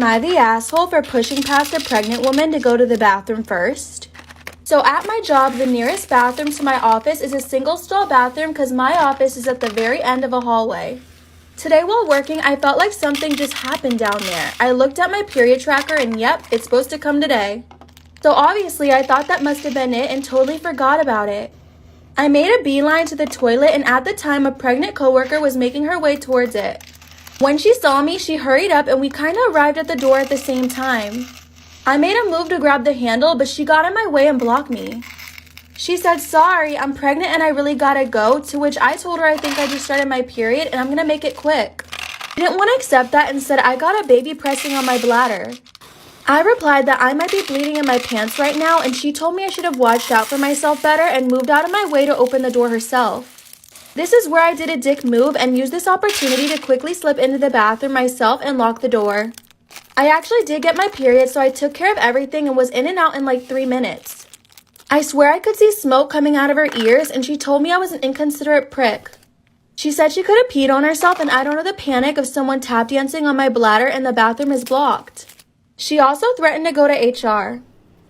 Am I the asshole for pushing past a pregnant woman to go to the bathroom first? So at my job, the nearest bathroom to my office is a single stall bathroom because my office is at the very end of a hallway. Today while working, I felt like something just happened down there. I looked at my period tracker and yep, it's supposed to come today. So obviously I thought that must have been it and totally forgot about it. I made a beeline to the toilet and at the time a pregnant coworker was making her way towards it. When she saw me, she hurried up and we kind of arrived at the door at the same time. I made a move to grab the handle, but she got in my way and blocked me. She said, "Sorry, I'm pregnant and I really gotta go," to which I told her I think I just started my period and I'm gonna make it quick. She didn't want to accept that and said I got a baby pressing on my bladder. I replied that I might be bleeding in my pants right now and she told me I should have watched out for myself better and moved out of my way to open the door herself. This is where I did a dick move and used this opportunity to quickly slip into the bathroom myself and lock the door. I actually did get my period, so I took care of everything and was in and out in like 3 minutes. I swear I could see smoke coming out of her ears and she told me I was an inconsiderate prick. She said she could have peed on herself and I don't know the panic of someone tap dancing on my bladder and the bathroom is blocked. She also threatened to go to HR.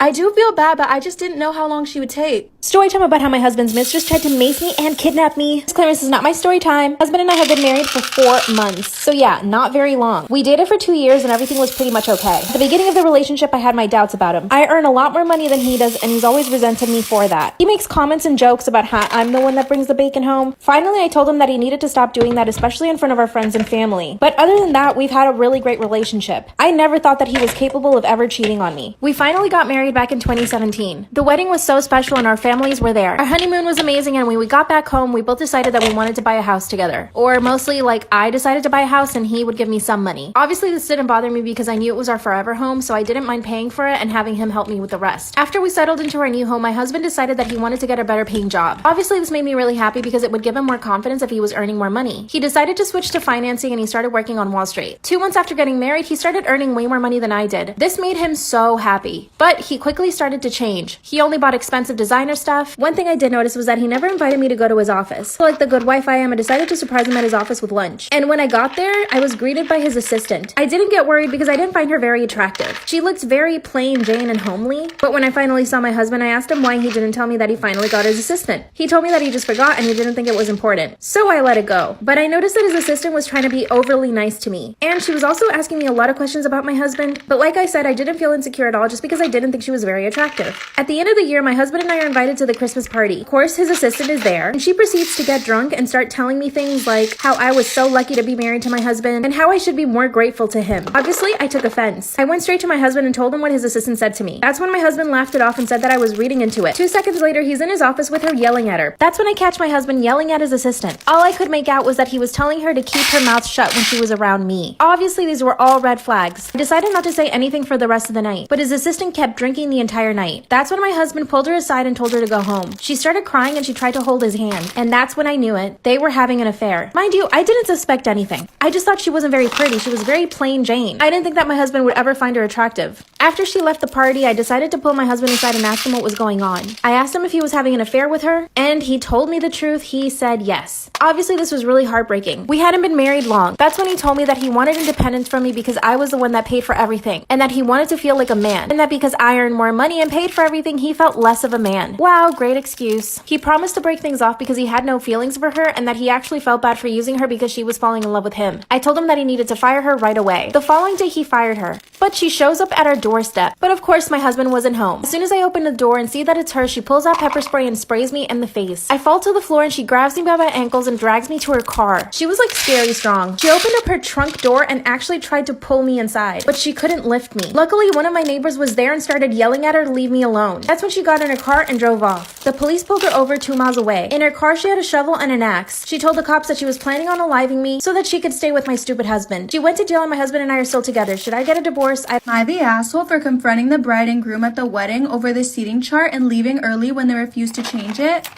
I do feel bad, but I just didn't know how long she would take. Story time about how my husband's mistress tried to mace me and kidnap me. Disclaimer, this is not my story time. Husband and I have been married for 4 months. So yeah, not very long. We dated for 2 years and everything was pretty much okay. At the beginning of the relationship, I had my doubts about him. I earn a lot more money than he does and he's always resented me for that. He makes comments and jokes about how I'm the one that brings the bacon home. Finally, I told him that he needed to stop doing that, especially in front of our friends and family. But other than that, we've had a really great relationship. I never thought that he was capable of ever cheating on me. We finally got married back in 2017. The wedding was so special and our families were there. Our honeymoon was amazing and when we got back home, we both decided that we wanted to buy a house together. Or mostly like I decided to buy a house and he would give me some money. Obviously this didn't bother me because I knew it was our forever home, so I didn't mind paying for it and having him help me with the rest. After we settled into our new home, my husband decided that he wanted to get a better paying job. Obviously this made me really happy because it would give him more confidence if he was earning more money. He decided to switch to financing and he started working on Wall Street. 2 months after getting married, he started earning way more money than I did. This made him so happy. But he quickly started to change. He only bought expensive designer stuff. One thing I did notice was that he never invited me to go to his office. So like the good wife I am, I decided to surprise him at his office with lunch. And when I got there, I was greeted by his assistant. I didn't get worried because I didn't find her very attractive. She looked very plain Jane and homely. But when I finally saw my husband, I asked him why he didn't tell me that he finally got his assistant. He told me that he just forgot and he didn't think it was important. So I let it go. But I noticed that his assistant was trying to be overly nice to me. And she was also asking me a lot of questions about my husband. But like I said, I didn't feel insecure at all just because I didn't think she was very attractive. At the end of the year, my husband and I are invited to the Christmas party. Of course, his assistant is there, and she proceeds to get drunk and start telling me things like how I was so lucky to be married to my husband and how I should be more grateful to him. Obviously, I took offense. I went straight to my husband and told him what his assistant said to me. That's when my husband laughed it off and said that I was reading into it. 2 seconds later, he's in his office with her yelling at her. That's when I catch my husband yelling at his assistant. All I could make out was that he was telling her to keep her mouth shut when she was around me. Obviously, these were all red flags. I decided not to say anything for the rest of the night, but his assistant kept drinking the entire night. That's when my husband pulled her aside and told her to go home. She started crying and she tried to hold his hand, and that's when I knew it. They were having an affair. Mind you, I didn't suspect anything. I just thought she wasn't very pretty. She was very plain Jane. I didn't think that my husband would ever find her attractive. After she left the party, I decided to pull my husband aside and ask him what was going on. I asked him if he was having an affair with her, and he told me the truth. He said yes. Obviously, this was really heartbreaking. We hadn't been married long. That's when he told me that he wanted independence from me because I was the one that paid for everything, and that he wanted to feel like a man, and that because I earned more money and paid for everything, he felt less of a man. Wow, great excuse. He promised to break things off because he had no feelings for her and that he actually felt bad for using her because she was falling in love with him. I told him that he needed to fire her right away. The following day, he fired her, but she shows up at our doorstep. But of course, my husband wasn't home. As soon as I open the door and see that it's her, she pulls out pepper spray and sprays me in the face. I fall to the floor and she grabs me by my ankles and drags me to her car. She was like scary strong. She opened up her trunk door and actually tried to pull me inside, but she couldn't lift me. Luckily, one of my neighbors was there and started yelling at her to leave me alone. That's when she got in her car and drove off. The police pulled her over 2 miles away. In her car, she had a shovel and an axe. She told the cops that she was planning on aliving me so that she could stay with my stupid husband. She went to jail and my husband and I are still together. Should I get a divorce? Am I the asshole for confronting the bride and groom at the wedding over the seating chart and leaving early when they refused to change it?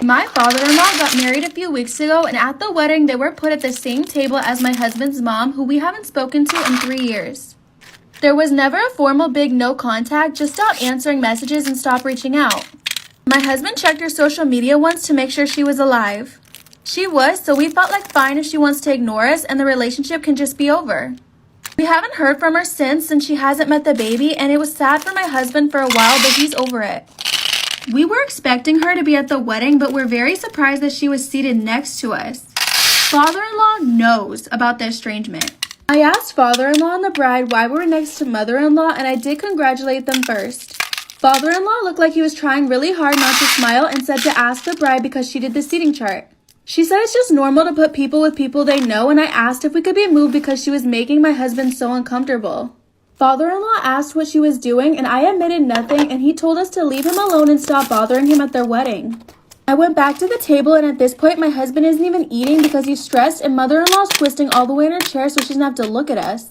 My father-in-law got married a few weeks ago, and at the wedding, they were put at the same table as my husband's mom, who we haven't spoken to in 3 years. There was never a formal big no contact, just stop answering messages and stop reaching out. My husband checked her social media once to make sure she was alive. She was, so we felt like fine if she wants to ignore us and the relationship can just be over. We haven't heard from her since she hasn't met the baby, and it was sad for my husband for a while, but he's over it. We were expecting her to be at the wedding, but we're very surprised that she was seated next to us. Father-in-law knows about the estrangement. I asked father-in-law and the bride why we were next to mother-in-law, and I did congratulate them first. Father-in-law looked like he was trying really hard not to smile and said to ask the bride because she did the seating chart. She said it's just normal to put people with people they know, and I asked if we could be moved because she was making my husband so uncomfortable. Father-in-law asked what she was doing, and I admitted nothing, and he told us to leave him alone and stop bothering him at their wedding. I went back to the table, and at this point, my husband isn't even eating because he's stressed, and mother-in-law's twisting all the way in her chair so she doesn't have to look at us.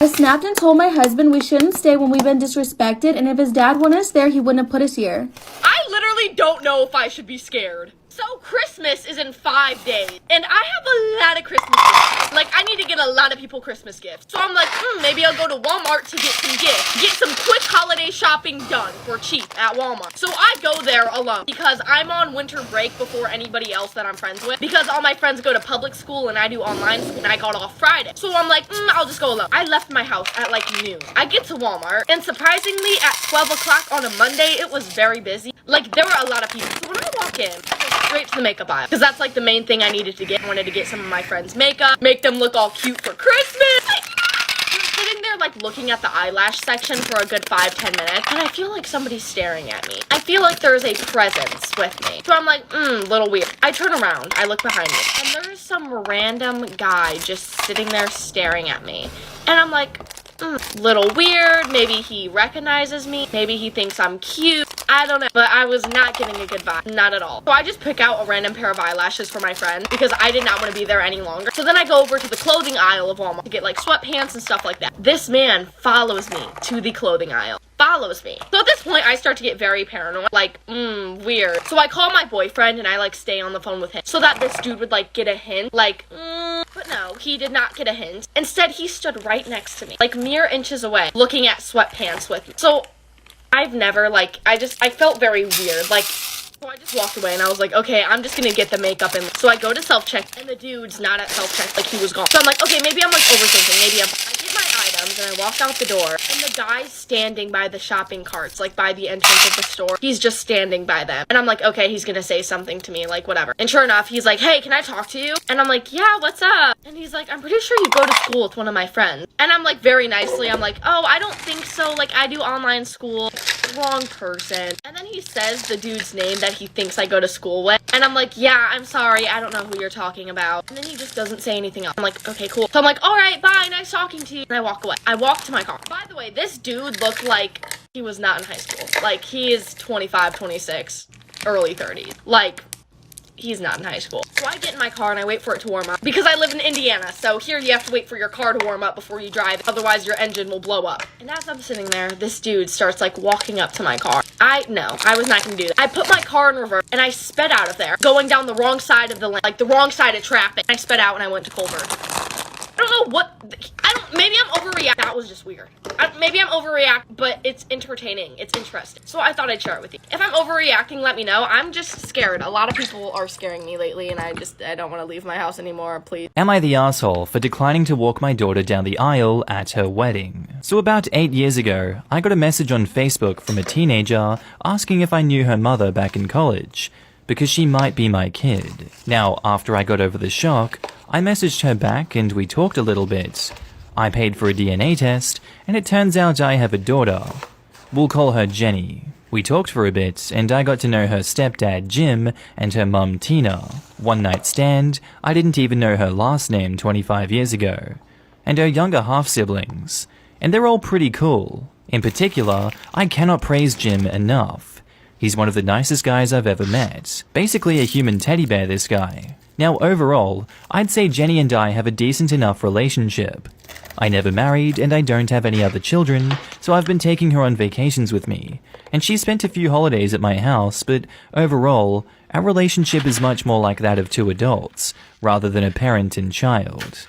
I snapped and told my husband we shouldn't stay when we've been disrespected, and if his dad wanted us there, he wouldn't have put us here. I literally don't know if I should be scared. So Christmas is in 5 days, and I have a lot of Christmas gifts. Like, I need to get a lot of people Christmas gifts. So I'm like, maybe I'll go to Walmart to get some gifts. Get some quick holiday shopping done for cheap at Walmart. So I go there alone because I'm on winter break before anybody else that I'm friends with. Because all my friends go to public school and I do online school, and I got off Friday. So I'm like, I'll just go alone. I left my house at like noon. I get to Walmart, and surprisingly at 12 o'clock on a Monday, it was very busy. Like, there were a lot of people. So when I walk in, straight to the makeup aisle, because that's like the main thing I needed to get. I wanted to get some of my friends' makeup, make them look all cute for Christmas. I'm sitting there like looking at the eyelash section for a good 5-10 minutes, and I feel like somebody's staring at me. I feel like there's a presence with me. So I'm like, little weird. I turn around, I look behind me, and there's some random guy just sitting there staring at me. And I'm like, little weird. Maybe he recognizes me. Maybe he thinks I'm cute. I don't know, but I was not getting a good vibe. Not at all. So I just pick out a random pair of eyelashes for my friend because I did not want to be there any longer. So then I go over to the clothing aisle of Walmart to get like sweatpants and stuff like that. This man follows me to the clothing aisle. Follows me. So at this point, I start to get very paranoid. Like, weird. So I call my boyfriend and I like stay on the phone with him so that this dude would like get a hint. Like, but no, he did not get a hint. Instead, he stood right next to me, like mere inches away, looking at sweatpants with me. So I've never, like, I felt very weird. Like, so I just walked away and I was like, okay, I'm just gonna get the makeup in. So I go to self-check and the dude's not at self-check, like he was gone. So I'm like, okay, maybe I'm like overthinking. Maybe I get my items and I walk out the door and the guy's standing by the shopping carts, like by the entrance of the store. He's just standing by them. And I'm like, okay, he's gonna say something to me, like whatever. And sure enough, he's like, hey, can I talk to you? And I'm like, yeah, what's up? And he's like, I'm pretty sure you go to school with one of my friends. And I'm like, very nicely, I'm like, oh, I don't think so. Like, I do online school. Wrong person. And then he says the dude's name that he thinks I go to school with. And I'm like, yeah, I'm sorry. I don't know who you're talking about. And then he just doesn't say anything else. I'm like, okay, cool. So I'm like, all right, bye. Nice talking to you. And I walk away. I walk to my car. By the way, this dude looked like he was not in high school. Like, he is 25, 26, early 30s. Like, he's not in high school. So I get in my car and I wait for it to warm up because I live in Indiana. So here you have to wait for your car to warm up before you drive. Otherwise your engine will blow up. And as I'm sitting there, this dude starts like walking up to my car. I was not gonna do that. I put my car in reverse and I sped out of there, going down the wrong side of the lane, like the wrong side of traffic. I sped out and I went to Culver. I don't know what, maybe I'm overreacting. That was just weird. Maybe I'm overreacting, but it's entertaining. It's interesting. So I thought I'd share it with you. If I'm overreacting, let me know. I'm just scared. A lot of people are scaring me lately, and I don't want to leave my house anymore, please. Am I the asshole for declining to walk my daughter down the aisle at her wedding? So about 8 years ago, I got a message on Facebook from a teenager asking if I knew her mother back in college, because she might be my kid. Now, after I got over the shock, I messaged her back and we talked a little bit. I paid for a DNA test, and it turns out I have a daughter. We'll call her Jenny. We talked for a bit, and I got to know her stepdad Jim and her mum Tina. One night stand, I didn't even know her last name 25 years ago. And her younger half-siblings. And they're all pretty cool. In particular, I cannot praise Jim enough. He's one of the nicest guys I've ever met. Basically a human teddy bear, this guy. Now overall, I'd say Jenny and I have a decent enough relationship. I never married and I don't have any other children, so I've been taking her on vacations with me. And she spent a few holidays at my house, but overall, our relationship is much more like that of two adults, rather than a parent and child.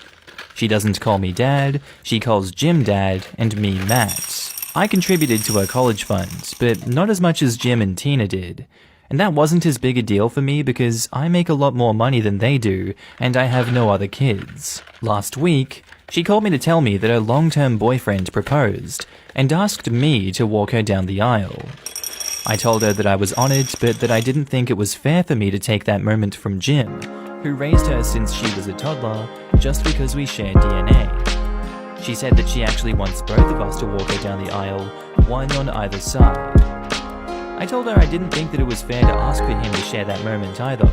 She doesn't call me dad, she calls Jim dad and me Matt. I contributed to her college fund, but not as much as Jim and Tina did. And that wasn't as big a deal for me because I make a lot more money than they do, and I have no other kids. Last week, She called me to tell me that her long-term boyfriend proposed and asked me to walk her down the aisle. I told her that I was honored, but that I didn't think it was fair for me to take that moment from Jim, who raised her since she was a toddler, just because we shared DNA. She said that she actually wants both of us to walk her down the aisle, one on either side. I told her I didn't think that it was fair to ask for him to share that moment either,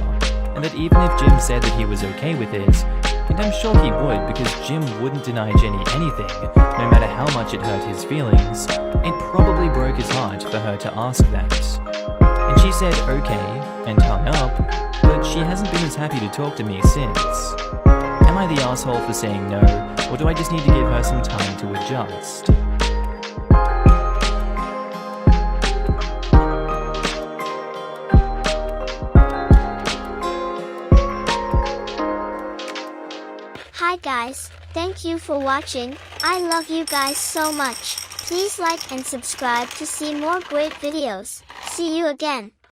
and that even if Jim said that he was okay with it, and I'm sure he would because Jim wouldn't deny Jenny anything, no matter how much it hurt his feelings, it probably broke his heart for her to ask that. And she said okay, and hung up, but she hasn't been as happy to talk to me since. Am I the asshole for saying no, or do I just need to give her some time to adjust? Hi guys, thank you for watching. I love you guys so much. Please like and subscribe to see more great videos. See you again.